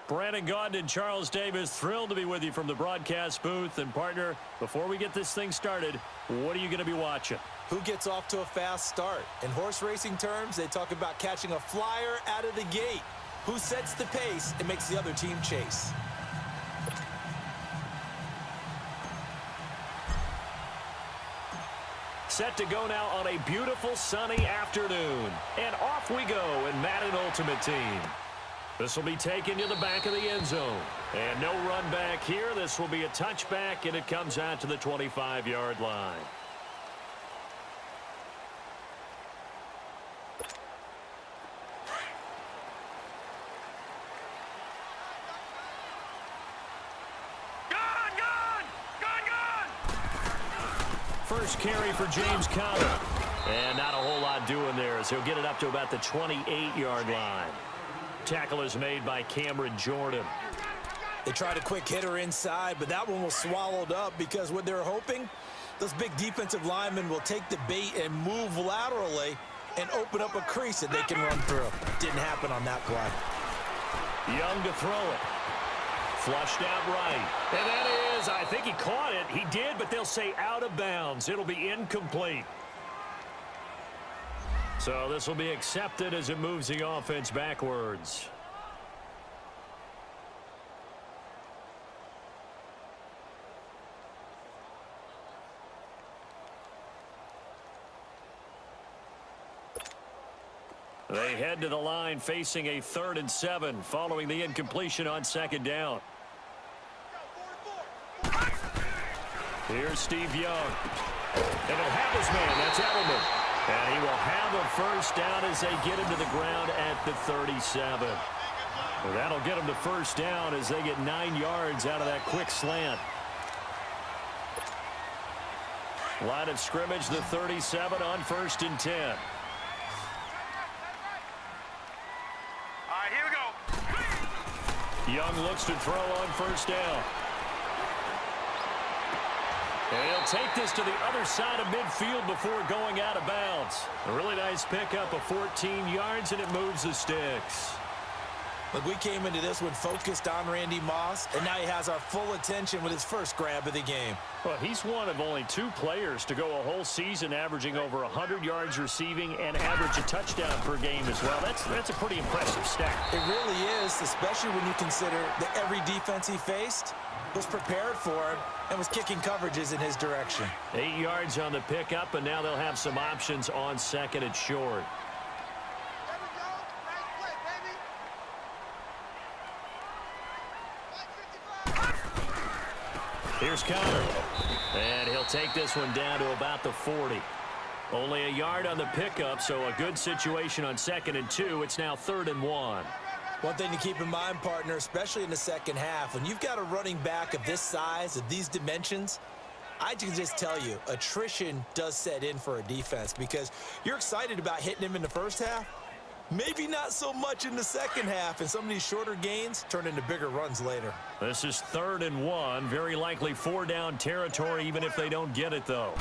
Brandon Gaudin and Charles Davis, thrilled to be with you from the broadcast booth. And, partner, before we get this thing started, what are you going to be watching? Who gets off to a fast start? In horse racing terms, they talk about catching a flyer out of the gate. Who sets the pace and makes the other team chase? Set to go now on a beautiful sunny afternoon. And off we go in Madden Ultimate Team. This will be taken to the back of the end zone. And no run back here. This will be a touchback, and it comes out to the 25-yard line. First carry for James Conner. And not a whole lot doing there as he'll get it up to about the 28-yard line. Tackle is made by Cameron Jordan. They tried a quick hitter inside, but that one was swallowed up because what they're hoping, those big defensive linemen will take the bait and move laterally and open up a crease that they can run through. Didn't happen on that play. Young to throw it. Flushed out right. And that is, I think he caught it. He did, but they'll say out of bounds. It'll be incomplete. So this will be accepted as it moves the offense backwards. They head to the line facing a 3rd and 7 following the incompletion on 2nd down. Here's Steve Young. And he'll have his man. That's Edelman. And he will have a first down as they get him to the ground at the 37. Well, that'll get him to first down as they get 9 yards out of that quick slant. Line of scrimmage, the 37 on 1st and 10. All right, here we go. Young looks to throw on 1st down. And he'll take this to the other side of midfield before going out of bounds. A really nice pickup of 14 yards, and it moves the sticks. Look, we came into this one focused on Randy Moss, and now he has our full attention with his first grab of the game. Well, he's one of only 2 players to go a whole season averaging over 100 yards receiving and average a touchdown per game as well. That's a pretty impressive stat. It really is, especially when you consider that every defense he faced was prepared for him and was kicking coverages in his direction. 8 yards on the pickup, and now they'll have some options on 2nd and short. Here's Conner. And he'll take this one down to about the 40. Only a yard on the pickup, so a good situation on 2nd and 2. It's now 3rd and 1. One thing to keep in mind, partner, especially in the second half, when you've got a running back of this size, of these dimensions, I can just tell you, attrition does set in for a defense because you're excited about hitting him in the first half. Maybe not so much in the second half, and some of these shorter gains turn into bigger runs later. This is 3rd and 1. Very likely 4-down territory, even if they don't get it, though.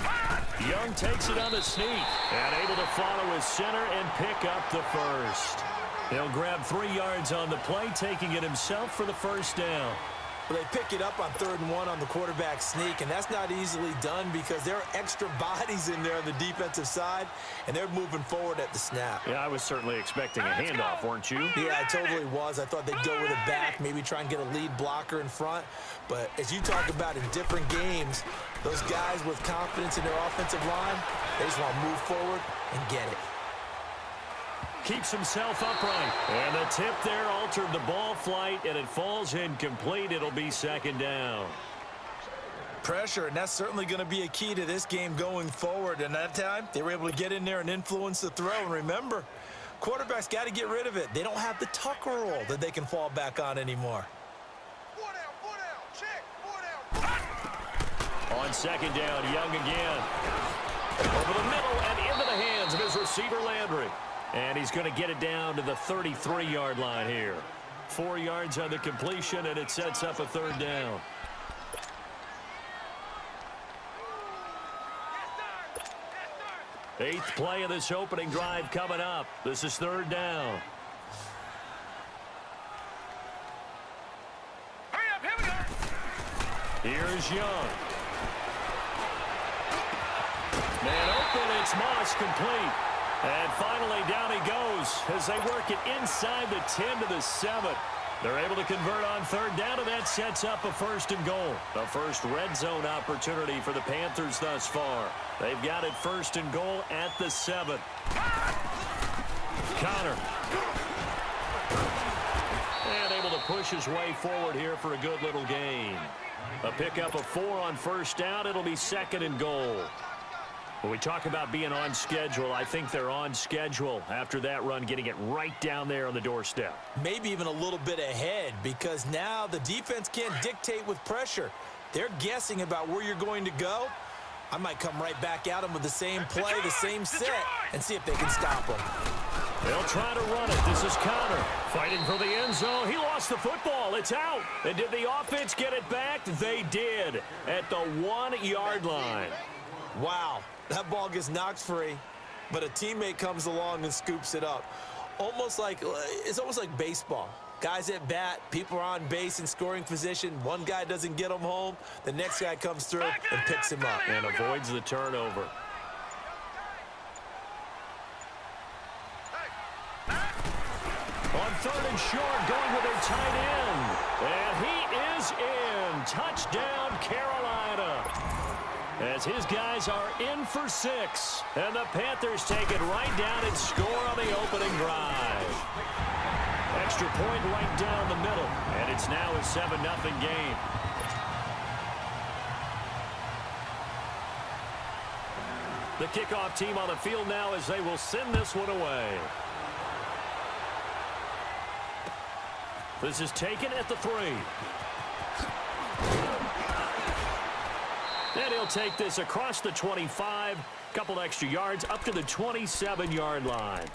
Young takes it on the sneak and able to follow his center and pick up the first. He'll grab 3 yards on the play, taking it himself for the first down. Well, they pick it up on 3rd and 1 on the quarterback sneak, and that's not easily done because there are extra bodies in there on the defensive side, and they're moving forward at the snap. Yeah, I was certainly expecting a handoff, weren't you? Yeah, I totally was. I thought they'd go with it back, maybe try and get a lead blocker in front. But as you talk about in different games, those guys with confidence in their offensive line, they just want to move forward and get it. Keeps himself upright. And the tip there altered the ball flight, and it falls incomplete. It'll be 2nd down. Pressure, and that's certainly going to be a key to this game going forward. And that time, they were able to get in there and influence the throw. And remember, quarterbacks got to get rid of it. They don't have the tuck roll that they can fall back on anymore. 4 down, check, 4 down. On 2nd down, Young again. Over the middle and into the hands of his receiver, Landry. And he's going to get it down to the 33-yard line here. 4 yards on the completion, and it sets up a 3rd down. Eighth play of this opening drive coming up. This is 3rd down. Here's Young. Man open, it's Moss, complete. And finally down he goes as they work it inside the 10 to the 7. They're able to convert on third down, and that sets up a 1st and goal. The first red zone opportunity for the Panthers thus far. They've got it 1st and goal at the 7. Connor. And able to push his way forward here for a good little gain. A pickup of 4 on 1st down. It'll be 2nd and goal. When we talk about being on schedule, I think they're on schedule after that run, getting it right down there on the doorstep. Maybe even a little bit ahead, because now the defense can't dictate with pressure. They're guessing about where you're going to go. I might come right back at them with the same play, the same set, and see if they can stop them. They'll try to run it. This is Connor fighting for the end zone. He lost the football. It's out. And did the offense get it back? They did at the 1-yard line. Wow, that ball gets knocked free, but a teammate comes along and scoops it up. It's almost like baseball. Guys at bat, people are on base in scoring position. One guy doesn't get him home. The next guy comes through and picks him up. And avoids the turnover. On 3rd and short, going with their tight end. And he is in. Touchdown, Carolina. As his guys are in for 6. And the Panthers take it right down and score on the opening drive. Extra point right down the middle. And it's now a 7-0 game. The kickoff team on the field now as they will send this one away. This is taken at the 3. And he'll take this across the 25, couple extra yards up to the 27-yard line.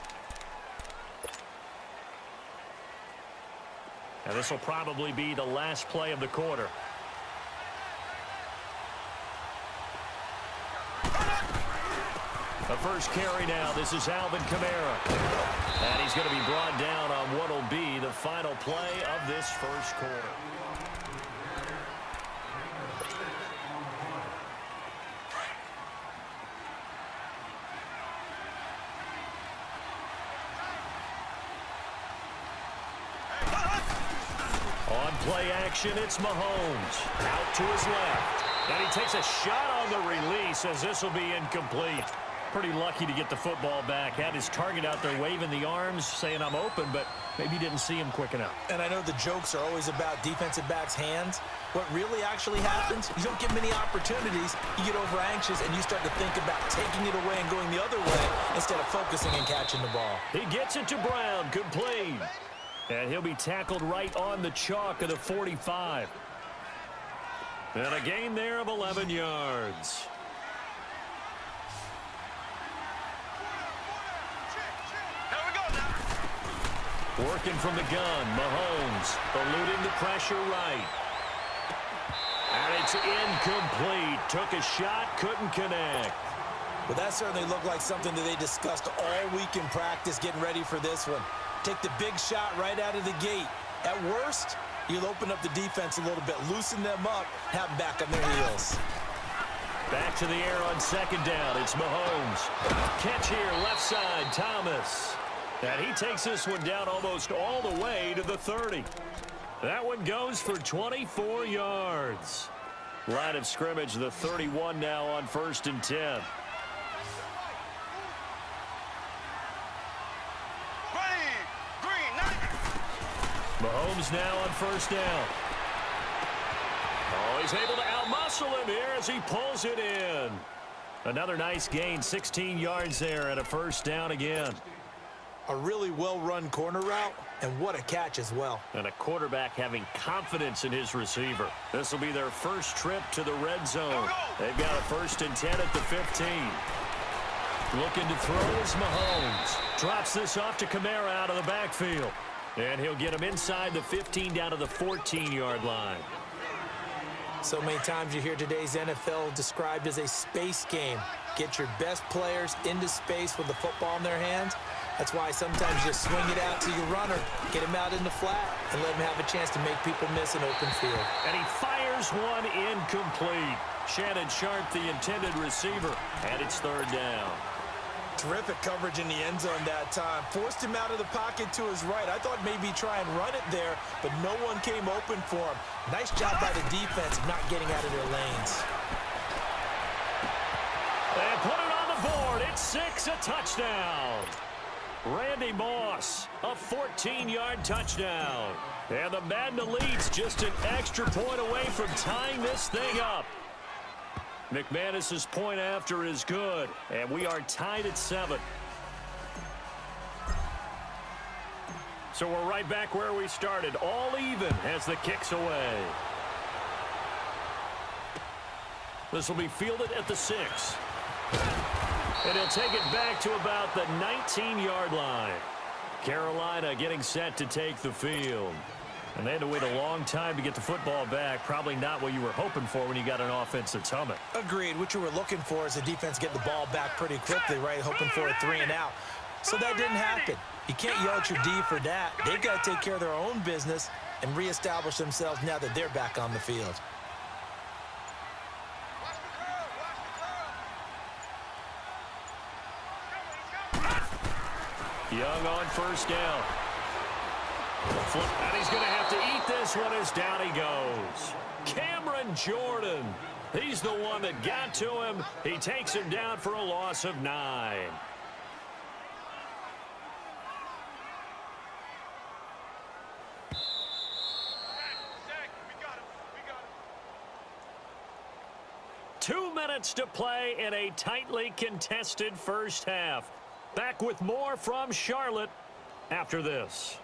And this will probably be the last play of the quarter. The first carry now. This is Alvin Kamara. And he's going to be brought down on what will be the final play of this first quarter. On play action, it's Mahomes. Out to his left. And he takes a shot on the release as this will be incomplete. Pretty lucky to get the football back. Had his target out there waving the arms, saying I'm open, but maybe didn't see him quick enough. And I know the jokes are always about defensive backs' hands. What really actually happens, you don't get many opportunities. You get over anxious and you start to think about taking it away and going the other way instead of focusing and catching the ball. He gets it to Brown, complete. And he'll be tackled right on the chalk of the 45. And a gain there of 11 yards. Working from the gun, Mahomes eluding the pressure right. And it's incomplete. Took a shot, couldn't connect. Well, that certainly looked like something that they discussed all week in practice getting ready for this one. Take the big shot right out of the gate. At worst, you'll open up the defense a little bit, loosen them up, have them back on their heels. Back to the air on 2nd down. It's Mahomes. Catch here, left side, Thomas. And he takes this one down almost all the way to the 30. That one goes for 24 yards. Line of scrimmage, the 31 now on 1st and 10. Mahomes now on 1st down. Oh, he's able to outmuscle him here as he pulls it in. Another nice gain, 16 yards there and a 1st down again. A really well-run corner route, and what a catch as well. And a quarterback having confidence in his receiver. This will be their first trip to the red zone. They've got a 1st and 10 at the 15. Looking to throw is Mahomes. Drops this off to Kamara out of the backfield. And he'll get him inside the 15 down to the 14-yard line. So many times you hear today's NFL described as a space game. Get your best players into space with the football in their hands, That's why sometimes you just swing it out to your runner, get him out in the flat, and let him have a chance to make people miss an open field. And he fires one incomplete. Shannon Sharp, the intended receiver, and it's third down. Terrific coverage in the end zone that time. Forced him out of the pocket to his right. I thought maybe try and run it there, but no one came open for him. Nice job by the defense of not getting out of their lanes. And put it on the board. It's 6, a touchdown. Randy Moss, a 14-yard touchdown. And the Madden Elites just an extra point away from tying this thing up. McManus's point after is good, and we are tied at 7. So we're right back where we started, all even as the kick's away. This will be fielded at the 6. And he'll take it back to about the 19-yard line. Carolina getting set to take the field. And they had to wait a long time to get the football back. Probably not what you were hoping for when you got an offense that's humming. Agreed. What you were looking for is the defense get the ball back pretty quickly, right? Hoping for a 3 and out. So that didn't happen. You can't yell at your D for that. They've got to take care of their own business and reestablish themselves now that they're back on the field. Young on first down. And he's going to have to eat this one as down he goes. Cameron Jordan. He's the one that got to him. He takes him down for a loss of 9. We got him. 2 minutes to play in a tightly contested first half. Back with more from Charlotte after this.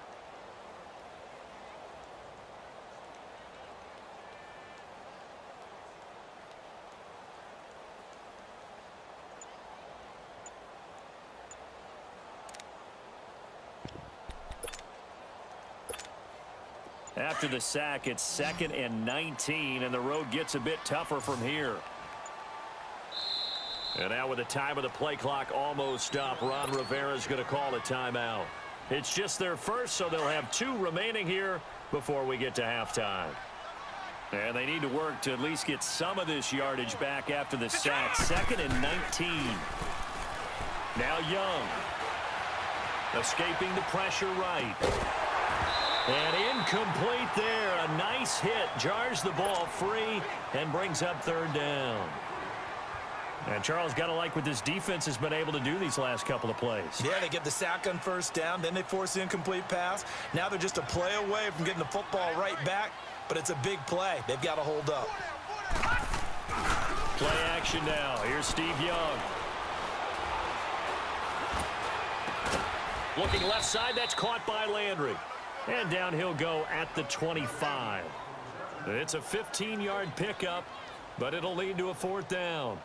After the sack, it's 2nd and 19, and the road gets a bit tougher from here. And now with the time of the play clock almost up, Ron Rivera's going to call a timeout. It's just their first, so they'll have 2 remaining here before we get to halftime. And they need to work to at least get some of this yardage back after the sack. 2nd and 19. Now Young. Escaping the pressure right. And incomplete there. A nice hit. Jars the ball free and brings up third down. And Charles, got to like what this defense has been able to do these last couple of plays. Yeah, they get the sack on first down, then they force the incomplete pass. Now they're just a play away from getting the football right back, but it's a big play. They've got to hold up. Play action now. Here's Steve Young. Looking left side, that's caught by Landry. And down he'll go at the 25. It's a 15-yard pickup, but it'll lead to a 4th down.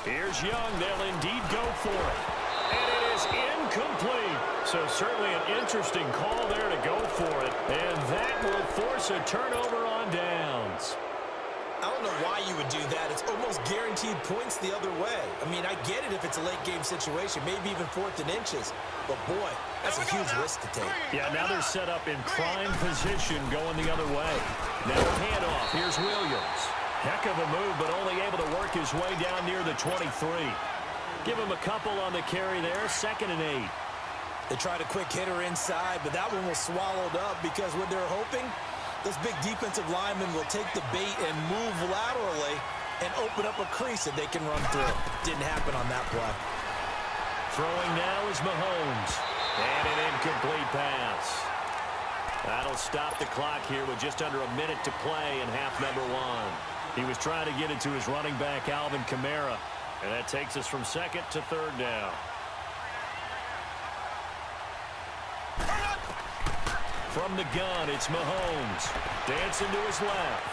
Here's Young. They'll indeed go for it. And it is incomplete. So certainly an interesting call there to go for it. And that will force a turnover on downs. I don't know why you would do that. It's almost guaranteed points the other way. I mean, I get it if it's a late game situation, maybe even 4th and inches. But, boy, that's a huge risk to take. Yeah, now they're set up in prime position going the other way. Now handoff. Here's Williams. Heck of a move, but only able to work his way down near the 23. Give him a couple on the carry there. 2nd and 8. They tried a quick hitter inside, but that one was swallowed up because what they're hoping, this big defensive lineman will take the bait and move laterally and open up a crease that they can run through. Didn't happen on that play. Throwing now is Mahomes. And an incomplete pass. That'll stop the clock here with just under a minute to play in half number 1. He was trying to get it to his running back, Alvin Kamara. And that takes us from 2nd to 3rd down. From the gun, it's Mahomes. Dancing to his left.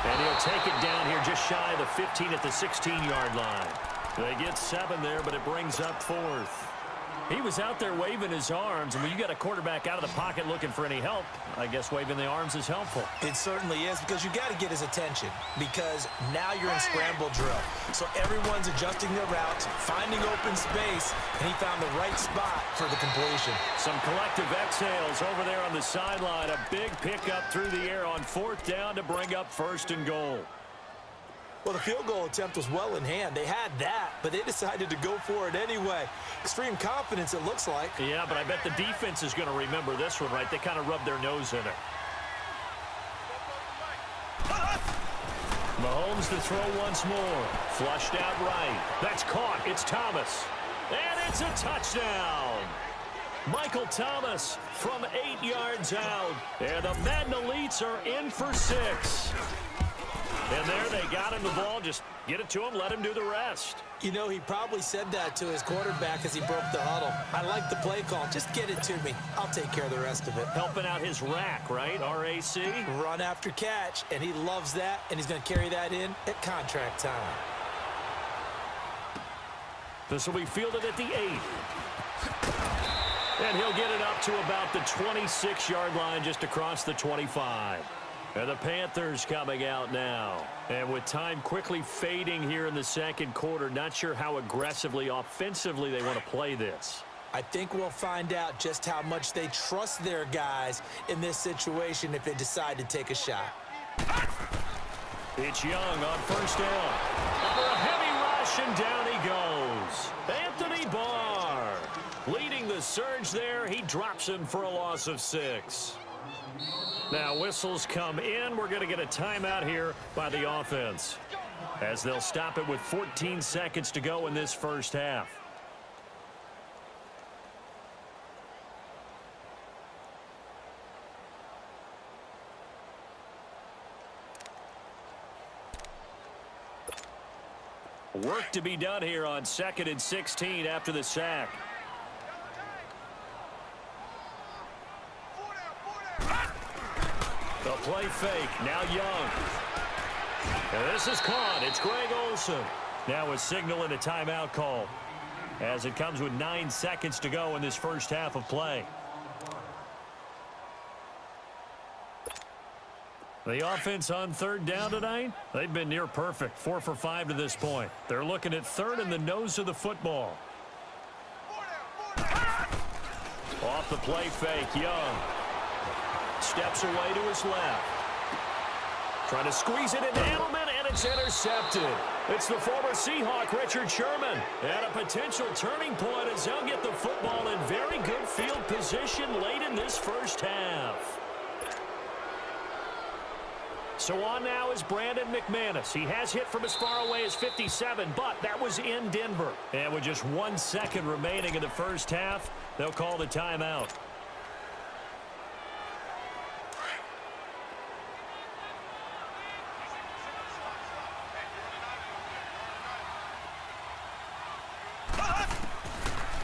And he'll take it down here just shy of the 15 at the 16-yard line. They get 7 there, but it brings up 4th. He was out there waving his arms, and when you got a quarterback out of the pocket looking for any help, I guess waving the arms is helpful. It certainly is, because you got to get his attention, because now you're in scramble drill. So everyone's adjusting their routes, finding open space, and he found the right spot for the completion. Some collective exhales over there on the sideline. A big pickup through the air on 4th down to bring up 1st and goal. Well, the field goal attempt was well in hand. They had that, but they decided to go for it anyway. Extreme confidence, it looks like. Yeah, but I bet the defense is going to remember this one, right? They kind of rubbed their nose in it. Mahomes to throw once more. Flushed out right. That's caught. It's Thomas. And it's a touchdown. Michael Thomas from 8 yards out. And the Madden Elites are in for 6. And there they got him the ball. Just get it to him, let him do the rest. You know, he probably said that to his quarterback as he broke the huddle. I like the play call. Just get it to me. I'll take care of the rest of it. Helping out his rack, right? RAC. Run after catch, and he loves that, and he's going to carry that in at contract time. This will be fielded at the 8. And he'll get it up to about the 26-yard line, just across the 25. And the Panthers coming out now. And with time quickly fading here in the second quarter, not sure how aggressively, offensively they want to play this. I think we'll find out just how much they trust their guys in this situation if they decide to take a shot. It's Young on 1st down. Under a heavy rush, and down he goes. Anthony Barr leading the surge there. He drops him for a loss of 6. Now whistles come in. We're going to get a timeout here by the offense, as they'll stop it with 14 seconds to go in this first half. Work to be done here on 2nd and 16 after the sack. The play fake. Now Young. And this is caught. It's Greg Olsen. Now a signal and a timeout call, as it comes with 9 seconds to go in this first half of play. The offense on 3rd down tonight, they've been near perfect. 4 for 5 to this point. They're looking at 3rd in the nose of the football. Off the play fake, Young. Steps away to his left. Trying to squeeze it into Edelman, and it's intercepted. It's the former Seahawk, Richard Sherman. And a potential turning point as they'll get the football in very good field position late in this first half. So on now is Brandon McManus. He has hit from as far away as 57, but that was in Denver. And with just 1 second remaining in the first half, they'll call the timeout.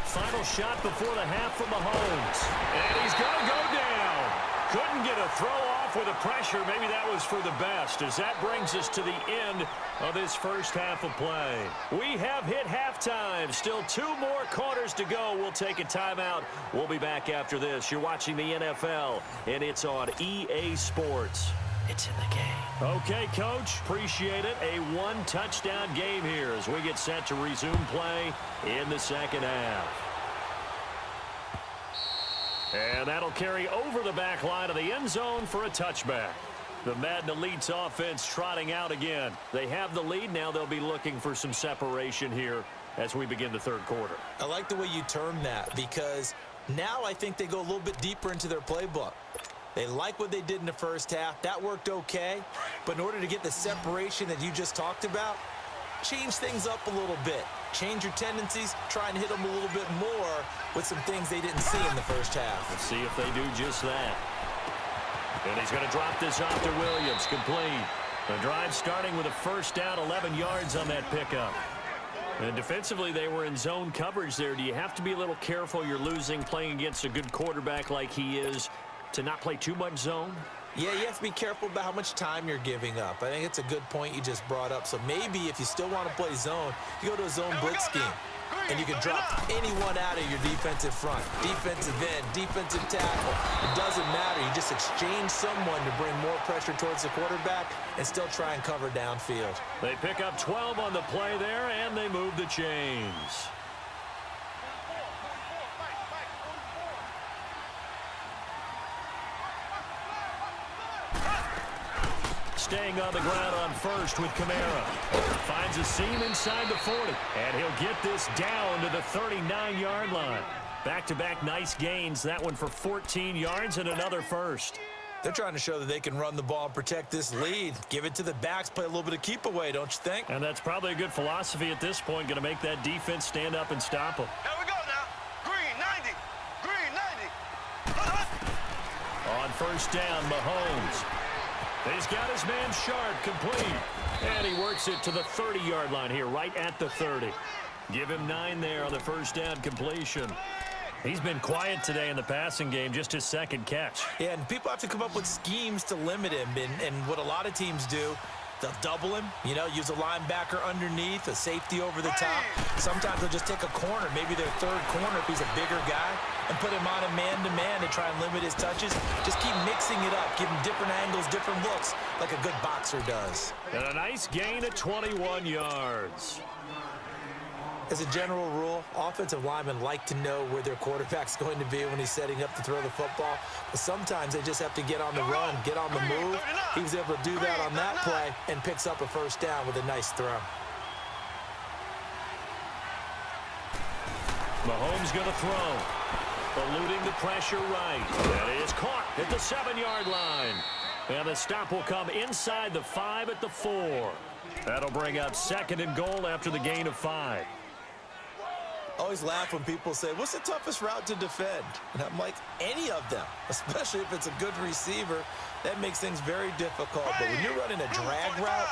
Final shot before the half from Mahomes. And he's going to go down. Couldn't get a throw off with the pressure. Maybe that was for the best, as that brings us to the end of this first half of play. We have hit halftime. Still 2 more quarters to go. We'll take a timeout. We'll be back after this. You're watching the NFL, and it's on EA Sports. It's in the game. Okay, Coach. Appreciate it. A 1-touchdown game here as we get set to resume play in the second half. And that'll carry over the back line of the end zone for a touchback. The Madden Elites offense trotting out again. They have the lead. Now they'll be looking for some separation here as we begin the third quarter. I like the way you term that, because now I think they go a little bit deeper into their playbook. They like what they did in the first half. That worked okay. But in order to get the separation that you just talked about, change things up a little bit. Change your tendencies, try and hit them a little bit more with some things they didn't see in the first half. Let's see if they do just that. And he's going to drop this off to Williams, complete. The drive starting with a first down, 11 yards on that pickup. And defensively, they were in zone coverage there. Do you have to be a little careful? You're losing, playing against a good quarterback like he is, to not play too much zone? Yeah, you have to be careful about how much time you're giving up. I think it's a good point you just brought up. So maybe if you still want to play zone, you go to a zone blitz scheme. And you can drop anyone out of your defensive front. Defensive end, defensive tackle. It doesn't matter. You just exchange someone to bring more pressure towards the quarterback and still try and cover downfield. They pick up 12 on the play there, and they move the chains. Staying on the ground on first with Kamara. Finds a seam inside the 40. And he'll get this down to the 39-yard line. Back-to-back nice gains. That one for 14 yards and another first. They're trying to show that they can run the ball and protect this lead. Give it to the backs, play a little bit of keep away, don't you think? And that's probably a good philosophy at this point. Going to make that defense stand up and stop them. Here we go now. Green 90. Green 90. On first down, Mahomes. He's got his man Sharp complete. And he works it to the 30-yard line here, right at the 30. Give him 9 there on the first down completion. He's been quiet today in the passing game, just his second catch. Yeah, and people have to come up with schemes to limit him. And what a lot of teams do, they'll double him, use a linebacker underneath, a safety over the top. Sometimes they'll just take a corner, maybe their third corner if he's a bigger guy, and put him on a man-to-man to try and limit his touches. Just keep mixing it up, give him different angles, different looks, like a good boxer does. And a nice gain at 21 yards. As a general rule, offensive linemen like to know where their quarterback's going to be when he's setting up to throw the football. But sometimes they just have to get on the run, get on the move. He was able to do that on that play and picks up a first down with a nice throw. Mahomes going to throw. Eluding the pressure right. That is caught at the 7-yard line. And the stop will come inside the 5 at the 4. That'll bring up 2nd and goal after the gain of 5. Always laugh when people say, what's the toughest route to defend? And I'm like, any of them, especially if it's a good receiver. That makes things very difficult. But when you're running a drag route,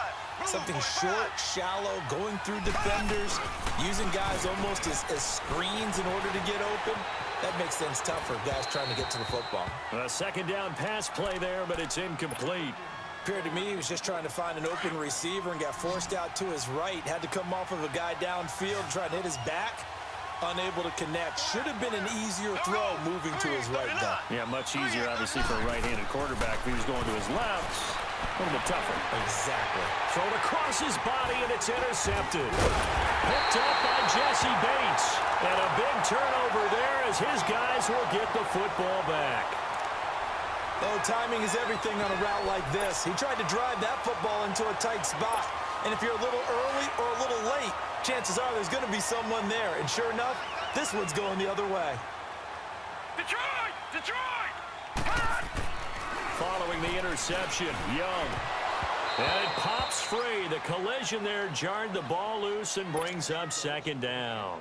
something short, shallow, going through defenders, using guys almost as screens in order to get open, that makes things tougher, guys trying to get to the football. A 2nd down pass play there, but it's incomplete. Appeared to me he was just trying to find an open receiver and got forced out to his right. Had to come off of a guy downfield, trying to hit his back. Unable to connect. Should have been an easier throw moving to his right, though. Yeah, much easier, obviously, for a right-handed quarterback. If he was going to his left, a little bit tougher. Exactly. Thrown across his body, and it's intercepted. Picked up by Jesse Bates. And a big turnover there as his guys will get the football back. Oh, timing is everything on a route like this. He tried to drive that football into a tight spot. And if you're a little early or a little late, chances are there's going to be someone there. And sure enough, this one's going the other way. Detroit! Detroit! Following the interception, Young. And it pops free. The collision there jarred the ball loose and brings up 2nd down.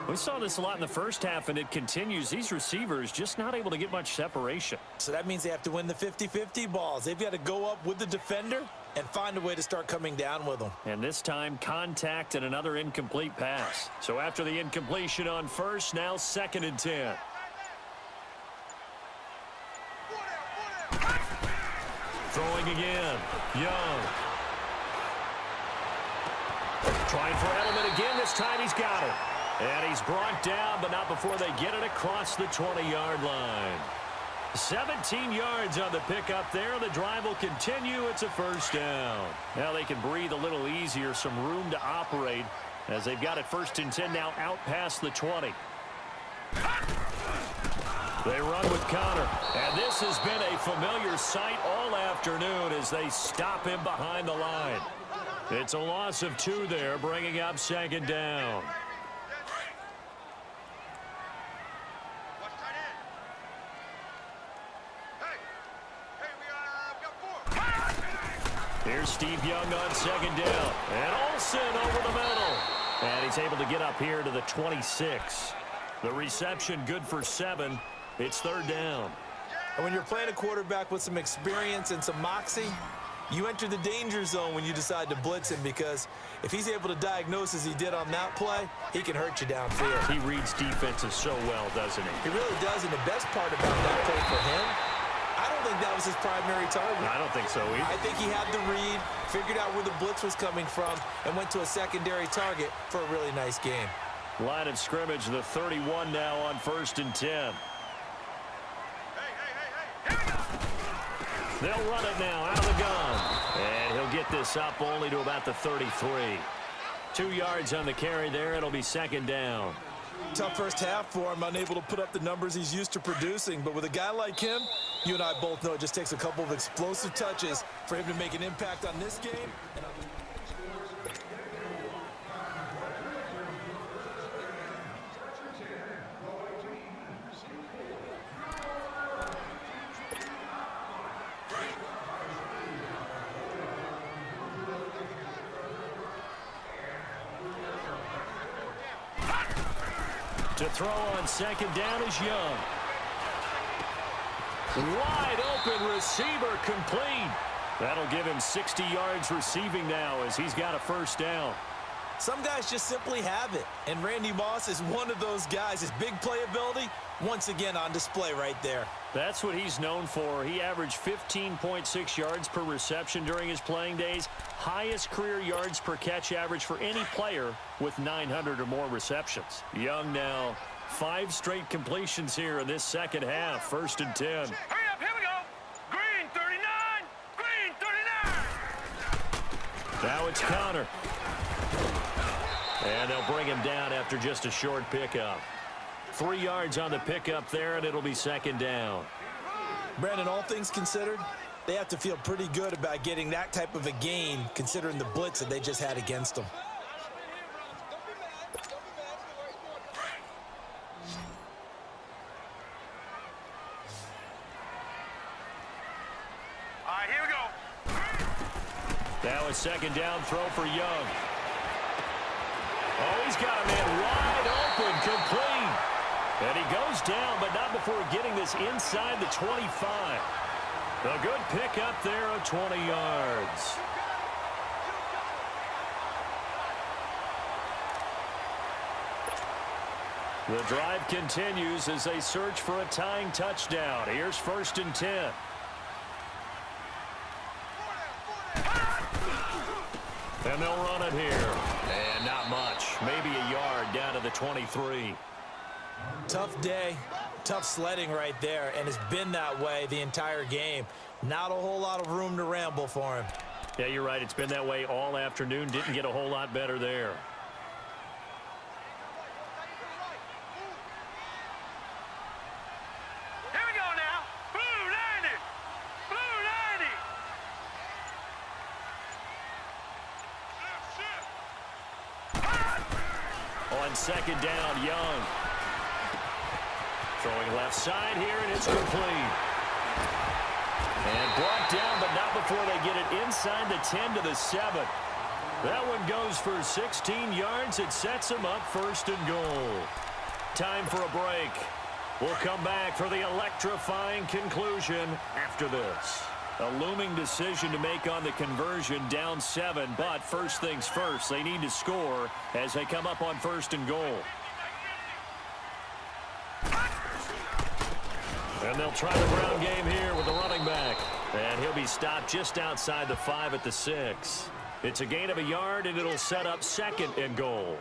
We saw this a lot in the first half, and it continues. These receivers just not able to get much separation. So that means they have to win the 50-50 balls. They've got to go up with the defender and find a way to start coming down with them. And this time, contact and another incomplete pass. So after the incompletion on first, now 2nd and 10. Throwing again. Young. Trying for Edelman again. This time he's got it. And he's brought down, but not before they get it across the 20-yard line. 17 yards on the pickup there. The drive will continue. It's a first down. Now they can breathe a little easier, some room to operate as they've got it 1st and 10 now out past the 20. They run with Connor. And this has been a familiar sight all afternoon as they stop him behind the line. It's a loss of 2 there, bringing up 2nd down. Here's Steve Young on 2nd down. And Olsen over the middle. And he's able to get up here to the 26. The reception good for 7. It's 3rd down. And when you're playing a quarterback with some experience and some moxie, you enter the danger zone when you decide to blitz him, because if he's able to diagnose as he did on that play, he can hurt you downfield. He reads defenses so well, doesn't he? He really does, and the best part about that play for him, I don't think that was his primary target. I don't think so either. I think he had the read, figured out where the blitz was coming from, and went to a secondary target for a really nice game. Line of scrimmage, the 31 now on 1st and 10. They'll run it now out of the gun. And he'll get this up only to about the 33. 2 yards on the carry there. It'll be 2nd down. Tough first half for him, unable to put up the numbers he's used to producing. But with a guy like him, you and I both know it just takes a couple of explosive touches for him to make an impact on this game. To throw on 2nd down is Young. Wide open receiver complete. That'll give him 60 yards receiving now as he's got a 1st down. Some guys just simply have it, and Randy Moss is one of those guys. His big playability, once again on display right there. That's what he's known for. He averaged 15.6 yards per reception during his playing days. Highest career yards per catch average for any player with 900 or more receptions. Young now, 5 straight completions here in this 2nd half. 1st and 10. Hurry up, here we go. Green 39, green 39. Now it's Connor. And they'll bring him down after just a short pickup. 3 yards on the pickup there, and it'll be 2nd down. Brandon, all things considered, they have to feel pretty good about getting that type of a gain considering the blitz that they just had against them. All right, here we go. Now a 2nd down throw for Young. Oh, he's got a man wide open, complete. And he goes down, but not before getting this inside the 25. A good pickup there of 20 yards. The drive continues as they search for a tying touchdown. Here's 1st and 10. And they'll run it here. And not much. Maybe a yard down to the 23. Tough day, tough sledding right there, and it's been that way the entire game. Not a whole lot of room to ramble for him. Yeah, you're right. It's been that way all afternoon. Didn't get a whole lot better there. Here we go now. Blue 90. Blue 90. On 2nd down, Young. Throwing left side here, and it's complete. And brought down, but not before they get it inside the 10 to the 7. That one goes for 16 yards. It sets them up 1st and goal. Time for a break. We'll come back for the electrifying conclusion after this. A looming decision to make on the conversion, down 7. But first things first, they need to score as they come up on 1st and goal. And they'll try the ground game here with the running back. And he'll be stopped just outside the 5 at the 6. It's a gain of a yard, and it'll set up 2nd and goal.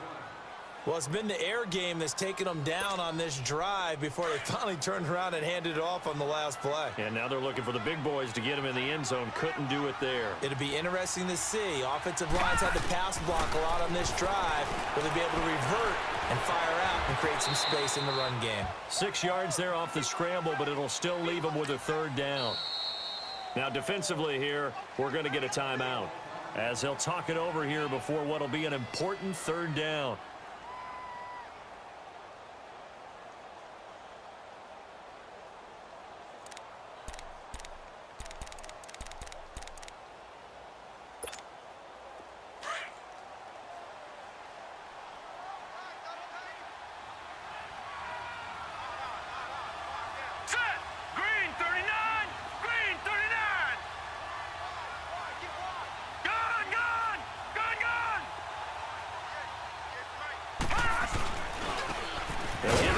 Well, it's been the air game that's taken them down on this drive before they finally turned around and handed it off on the last play. And now they're looking for the big boys to get him in the end zone. Couldn't do it there. It'll be interesting to see. Offensive lines had to pass block a lot on this drive. Will they be able to revert and fire out and create some space in the run game? 6 yards there off the scramble, but it'll still leave them with a 3rd down. Now, defensively here, we're going to get a timeout as they'll talk it over here before what will be an important 3rd down.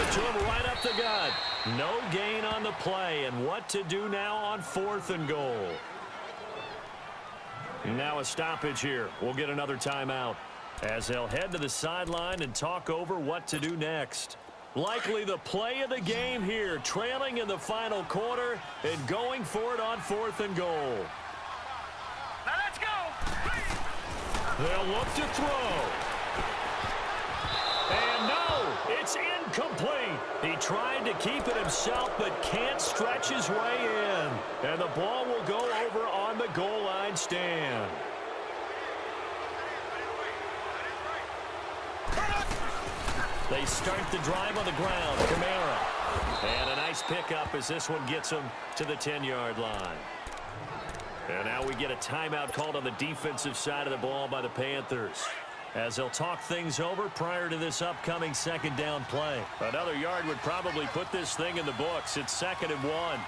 it to him right up the gut. No gain on the play, and what to do now on 4th and goal. Now a stoppage here. We'll get another timeout as they'll head to the sideline and talk over what to do next. Likely the play of the game here, trailing in the final quarter and going for it on 4th and goal. Now let's go. They'll look to throw. And no, it's incomplete. He tried to keep it himself but can't stretch his way in. And the ball will go over on the goal line stand. They start the drive on the ground. Kamara. And a nice pickup as this one gets him to the 10-yard line. And now we get a timeout called on the defensive side of the ball by the Panthers, as they'll talk things over prior to this upcoming 2nd down play. Another yard would probably put this thing in the books. It's 2nd and 1.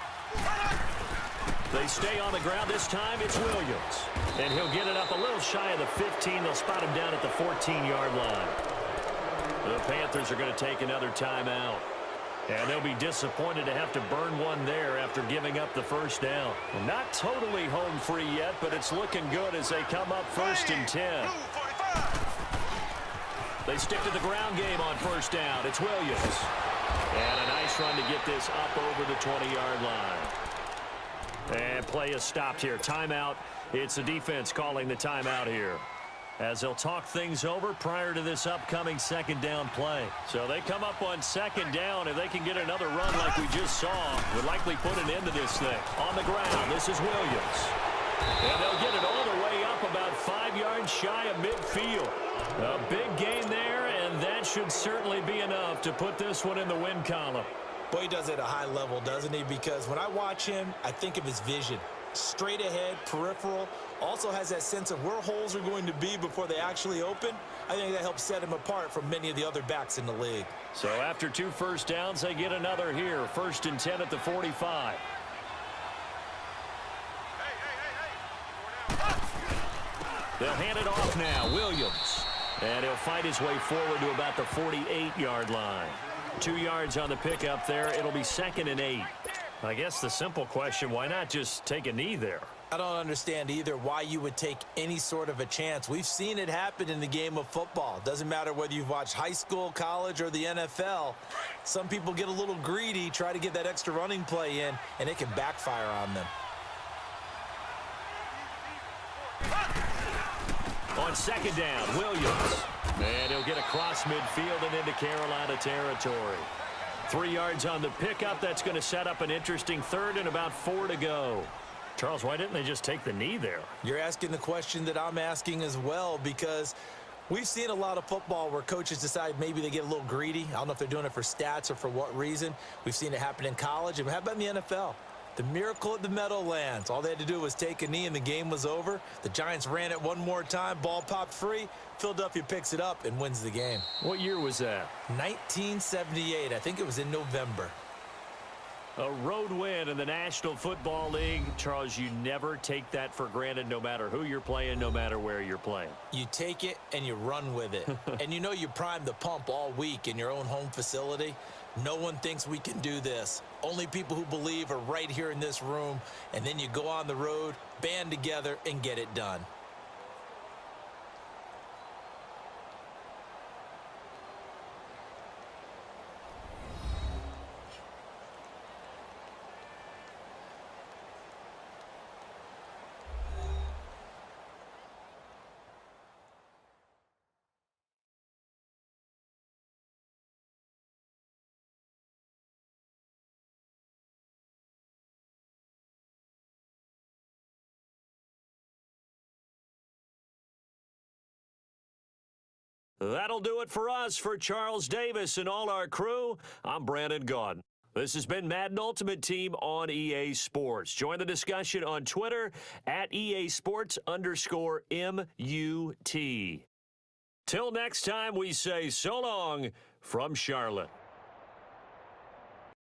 They stay on the ground. This time it's Williams. And he'll get it up a little shy of the 15. They'll spot him down at the 14-yard line. The Panthers are going to take another timeout. And they'll be disappointed to have to burn one there after giving up the 1st down. Not totally home free yet, but it's looking good as they come up 1st and 10. They stick to the ground game on 1st down. It's Williams. And a nice run to get this up over the 20-yard line. And play is stopped here. Timeout. It's the defense calling the timeout here, as they'll talk things over prior to this upcoming 2nd down play. So they come up on 2nd down. If they can get another run like we just saw, would likely put an end to this thing. On the ground, this is Williams. And they'll get it all the way up about 5 yards shy of midfield. A big gain there, and that should certainly be enough to put this one in the win column. Boy, he does it at a high level, doesn't he? Because when I watch him, I think of his vision. Straight ahead, peripheral, also has that sense of where holes are going to be before they actually open. I think that helps set him apart from many of the other backs in the league. So after 2 1st downs, they get another here. 1st and 10 at the 45. They'll hand it off now. Williams. And he'll fight his way forward to about the 48-yard line. 2 yards on the pickup there. It'll be 2nd and 8. I guess the simple question, why not just take a knee there? I don't understand either why you would take any sort of a chance. We've seen it happen in the game of football. Doesn't matter whether you've watched high school, college, or the NFL. Some people get a little greedy, try to get that extra running play in, and it can backfire on them. On 2nd down, Williams. And he'll get across midfield and into Carolina territory. 3 yards on the pickup. That's going to set up an interesting 3rd and about 4 to go. Charles, why didn't they just take the knee there? You're asking the question that I'm asking as well, because we've seen a lot of football where coaches decide maybe they get a little greedy. I don't know if they're doing it for stats or for what reason. We've seen it happen in college. And how about in the NFL? The miracle at the Meadowlands. All they had to do was take a knee and the game was over. The Giants ran it one more time. Ball popped free. Philadelphia picks it up and wins the game. What year was that? 1978. I think it was in November. A road win in the National Football League. Charles, you never take that for granted, no matter who you're playing, no matter where you're playing. You take it and you run with it. And you know you primed the pump all week in your own home facility. No one thinks we can do this. Only people who believe are right here in this room. And then you go on the road, band together, and get it done. That'll do it for us. For Charles Davis and all our crew, I'm Brandon Gaudin. This has been Madden Ultimate Team on EA Sports. Join the discussion on Twitter at EA Sports_MUT. Till next time, we say so long from Charlotte.